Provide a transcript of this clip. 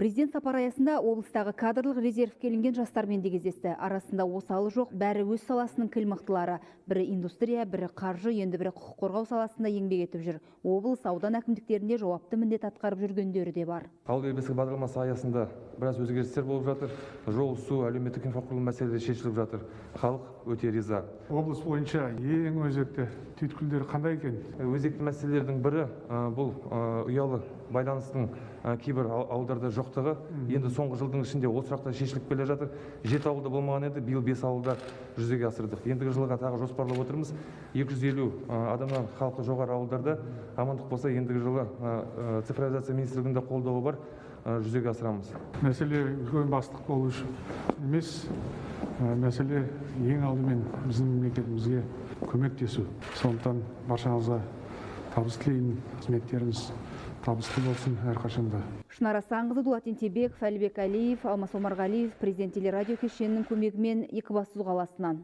Президент сапар аясында облыстағы кадрлық резервке ілінген жастармен де кездесті. Арасында осалы жоқ, бәрі өз саласының кіл мықтылары. Бірі индустрия, бірі қаржы, енді бірі құқық қорғау саласында еңбек етіп жүр. Облыс, аудан әкімдіктерінде жауапты міндет атқарып жүргендері де бар. Ауыл ел бесігі бағдарламасы аясында біраз өзгерістер болып жатыр. Жол, су, әлеуметтік инфрақұрылым мәселелері шешіліп жатыр. Халық өте риза. Облыс бойынша ең өзекті түйткілдер қандай екен? Өзекті мәселелердің бірі бұл ұялы байланыстың кейбір ауылдарда жоқтығы. Енді соңғы жылдың ішінде ол сұрақтар шешіліп келе жатыр. 7 ауылда болмаған еді, биыл 5 ауылда жүзеге асырдық. Ендігі жылға тағы жоспарлап отырмыз. 250 адамнан халқы жоғары ауылдарда амандық болса, ендігі жылы цифровизация министрлігінде қолдауы бар, жүзеге асырамыз. Мәселе үлкен бастық болу үшін емес, мәселе ең алдымен біздің мемлекетімізге көмектесу. Сондықтан баршаңызға табыс тілеймін, қызметтеріңіз табысты болсын әрқашанда. Шынар Асанқызы, Дулат Ентебеков, Әлібек Әлиев, Алмас Омарғалиев, Президент телерадио кешенінің көмегімен Екібастұз қаласынан.